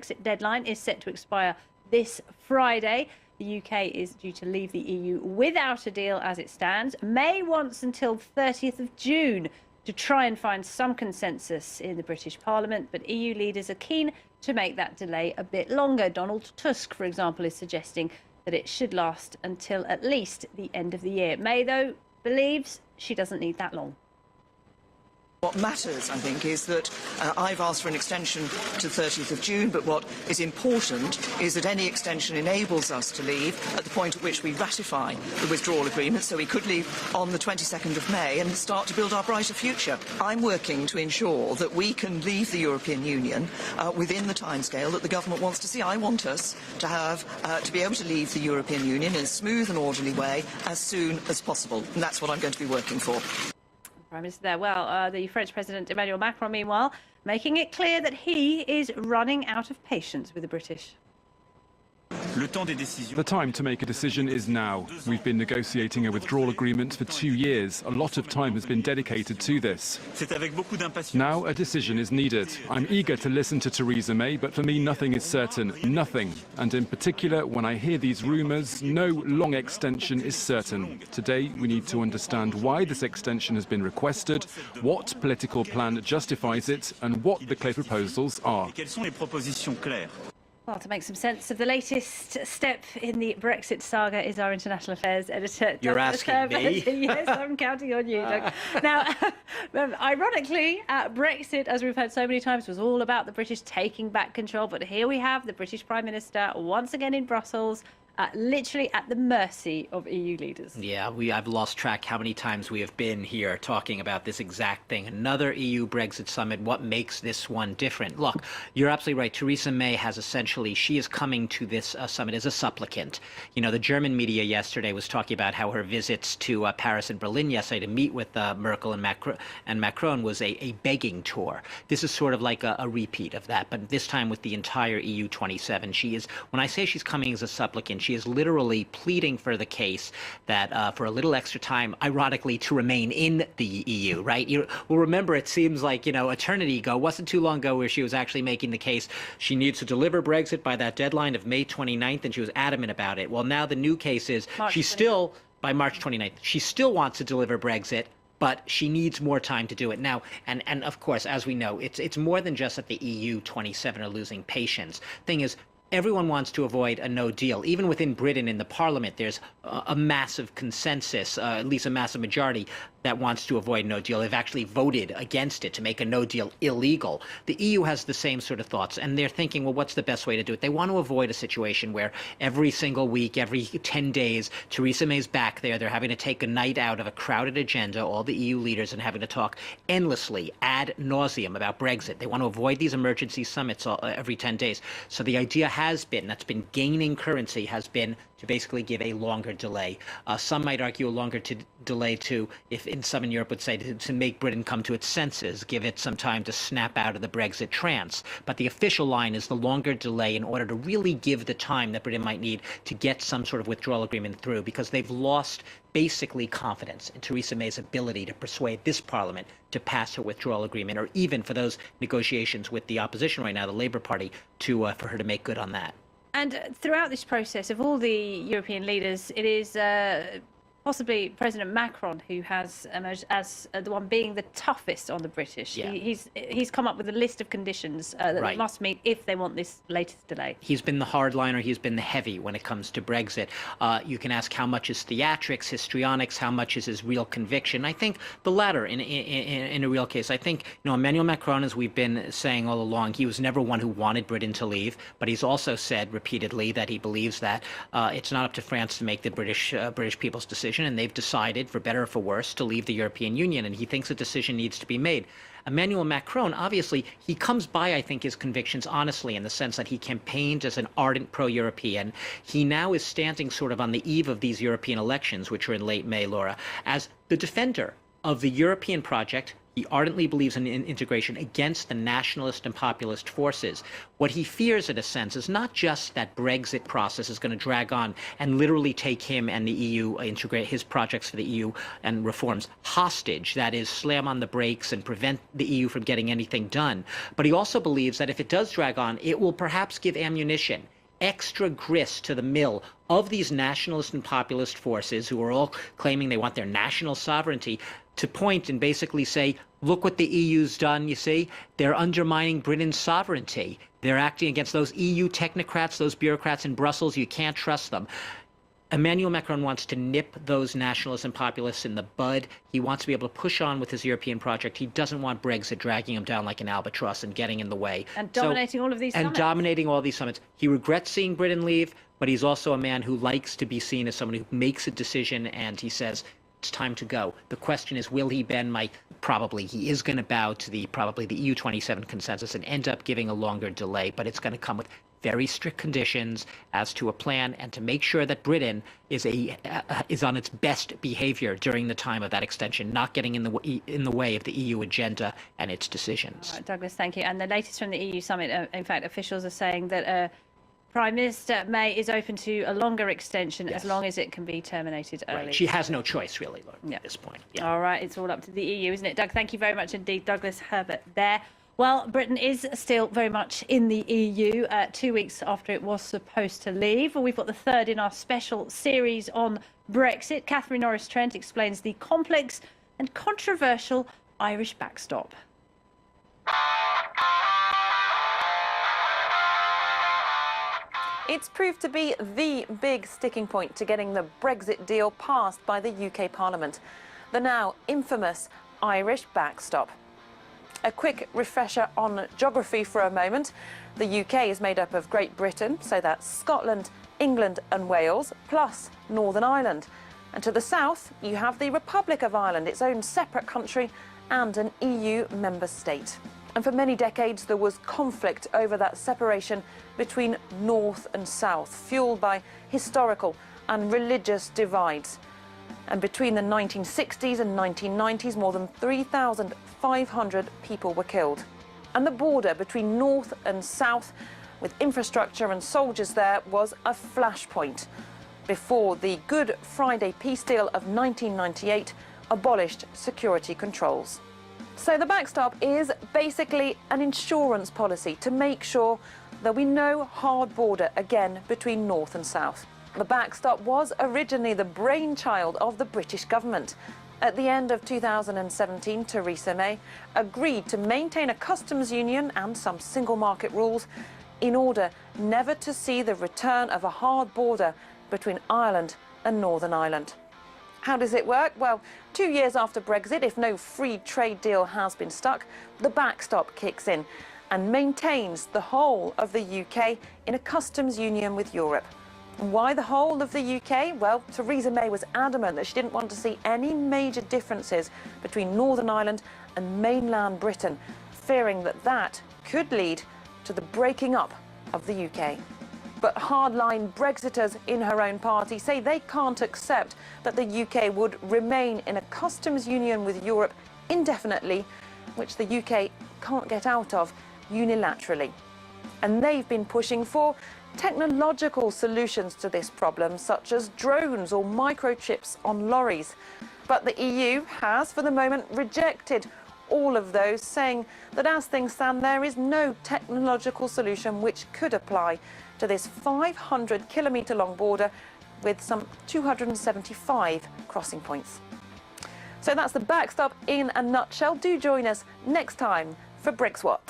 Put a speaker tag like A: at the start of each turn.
A: Brexit deadline is set to expire this Friday. The UK is due to leave the EU without a deal as it stands. May wants until 30th of June to try and find some consensus in the British Parliament, but EU leaders are keen to make that delay a bit longer. Donald Tusk, for example, is suggesting that it should last until at least the end of the year. May, though, believes she doesn't need that long.
B: What matters, I think, is that I've asked for an extension to 30th of June, but what is important is that any extension enables us to leave at the point at which we ratify the withdrawal agreement, so we could leave on the 22nd of May and start to build our brighter future. I'm working to ensure that we can leave the European Union within the timescale that the government wants to see. I want us to have to be able to leave the European Union in a smooth and orderly way as soon as possible, and that's what I'm going to be working for.
A: Prime Minister there. Well, the French President Emmanuel Macron, meanwhile, making it clear that he is running out of patience with the British.
C: The time to make a decision is now. We've been negotiating a withdrawal agreement for 2 years. A lot of time has been dedicated to this. Now a decision is needed. I'm eager to listen to Theresa May, but for me nothing is certain. Nothing. And in particular, when I hear these rumours, no long extension is certain. Today we need to understand why this extension has been requested, what political plan justifies it, and what the clear proposals are.
A: Well, to make some sense of the latest step in the Brexit saga is our international affairs editor.
D: You're asking me?
A: Yes, I'm counting on you, Doug. Now, ironically, Brexit, as we've heard so many times, was all about the British taking back control. But here we have the British Prime Minister once again in Brussels, literally at the mercy of EU leaders.
D: Yeah, I've lost track how many times we have been here talking about this exact thing. Another EU Brexit summit. What makes this one different? Look, you're absolutely right. Theresa May has essentially, she is coming to this summit as a supplicant. You know, the German media yesterday was talking about how her visits to Paris and Berlin yesterday to meet with Merkel and Macron was a begging tour. This is sort of like a repeat of that, but this time with the entire EU 27. She is, when I say she's coming as a supplicant, she is literally pleading for the case that for a little extra time, ironically, to remain in the EU, right? You will remember, it seems like, you know, eternity ago, wasn't too long ago, where she was actually making the case she needs to deliver Brexit by that deadline of May 29th, and she was adamant about it. Well, now the new case is she's still, by March 29th, she still wants to deliver Brexit, but she needs more time to do it now. And of course, as we know, it's more than just that the EU 27 are losing patience. Thing is, everyone wants to avoid a no deal. Even within Britain in the Parliament, there's a massive consensus, at least a massive majority, that wants to avoid no deal. They've actually voted against it to make a no deal illegal. The EU has the same sort of thoughts, and they're thinking, well, what's the best way to do it? They want to avoid a situation where every single week, every 10 days, Theresa May's back there. They're having to take a night out of a crowded agenda, all the EU leaders, and having to talk endlessly, ad nauseum, about Brexit. They want to avoid these emergency summits every 10 days. So the idea has been, that's been gaining currency, has been to basically give a longer delay. Some might argue a longer delay to, if in some in Europe would say, to make Britain come to its senses, give it some time to snap out of the Brexit trance. But the official line is the longer delay in order to really give the time that Britain might need to get some sort of withdrawal agreement through, because they've lost basically confidence in Theresa May's ability to persuade this Parliament to pass her withdrawal agreement, or even for those negotiations with the opposition right now, the Labour Party, to for her to make good on that.
A: And throughout this process, of all the European leaders, it is possibly President Macron who has emerged as the one being the toughest on the British.
D: Yeah.
A: He's come up with a list of conditions that they must meet if they want this latest delay.
D: He's been the hardliner. He's been the heavy when it comes to Brexit. You can ask how much is theatrics, histrionics, how much is his real conviction. I think the latter in a real case. I think, you know, Emmanuel Macron, as we've been saying all along, he was never one who wanted Britain to leave, but he's also said repeatedly that he believes that it's not up to France to make the British people's decision, and they've decided, for better or for worse, to leave the European Union, and he thinks a decision needs to be made. Emmanuel Macron, obviously, he comes by, I think, his convictions honestly, in the sense that he campaigned as an ardent pro-European. He now is standing sort of on the eve of these European elections, which are in late May, Laura, as the defender of the European project. He ardently believes in integration against the nationalist and populist forces. What he fears, in a sense, is not just that Brexit process is going to drag on and literally take him and the EU, integrate his projects for the EU and reforms hostage, that is, slam on the brakes and prevent the EU from getting anything done. But he also believes that if it does drag on, it will perhaps give ammunition, extra grist to the mill of these nationalist and populist forces who are all claiming they want their national sovereignty, to point and basically say, look what the EU's done, you see? They're undermining Britain's sovereignty. They're acting against those EU technocrats, those bureaucrats in Brussels. You can't trust them. Emmanuel Macron wants to nip those nationalists and populists in the bud. He wants to be able to push on with his European project. He doesn't want Brexit dragging him down like an albatross and getting in the way.
A: And dominating all of these summits.
D: And dominating all these summits. He regrets seeing Britain leave, but he's also a man who likes to be seen as someone who makes a decision, and he says, it's time to go. The question is, will he bend? Probably he is going to bow to probably the EU 27 consensus and end up giving a longer delay, but it's going to come with very strict conditions as to a plan and to make sure that Britain is on its best behavior during the time of that extension, not getting in the way of the EU agenda and its decisions.
A: All right, Douglas, thank you. And the latest from the EU summit, in fact, officials are saying that Prime Minister May is open to a longer extension as long as it can be terminated early.
D: Right. She has no choice, really, at this point. Yeah.
A: All right, it's all up to the EU, isn't it? Doug, thank you very much indeed. Douglas Herbert there. Well, Britain is still very much in the EU 2 weeks after it was supposed to leave. We've got the third in our special series on Brexit. Catherine Norris-Trent explains the complex and controversial Irish backstop.
E: It's proved to be the big sticking point to getting the Brexit deal passed by the UK Parliament, the now infamous Irish backstop. A quick refresher on geography for a moment. The UK is made up of Great Britain, so that's Scotland, England and Wales, plus Northern Ireland. And to the south, you have the Republic of Ireland, its own separate country and an EU member state. And for many decades, there was conflict over that separation between north and south, fueled by historical and religious divides. And between the 1960s and 1990s, more than 3,500 people were killed. And the border between north and south, with infrastructure and soldiers there, was a flashpoint before the Good Friday peace deal of 1998 abolished security controls. So the backstop is basically an insurance policy to make sure there'll be no hard border again between north and south. The backstop was originally the brainchild of the British government. At the end of 2017, Theresa May agreed to maintain a customs union and some single market rules in order never to see the return of a hard border between Ireland and Northern Ireland. How does it work? Well, 2 years after Brexit, if no free trade deal has been struck, the backstop kicks in and maintains the whole of the UK in a customs union with Europe. Why the whole of the UK? Well, Theresa May was adamant that she didn't want to see any major differences between Northern Ireland and mainland Britain, fearing that that could lead to the breaking up of the UK. But hardline Brexiters in her own party say they can't accept that the UK would remain in a customs union with Europe indefinitely, which the UK can't get out of unilaterally. And they've been pushing for technological solutions to this problem, such as drones or microchips on lorries. But the EU has, for the moment, rejected all of those, saying that as things stand, there is no technological solution which could apply to this 500-kilometre-long border with some 275 crossing points. So that's the backstop in a nutshell. Do join us next time for Brex What?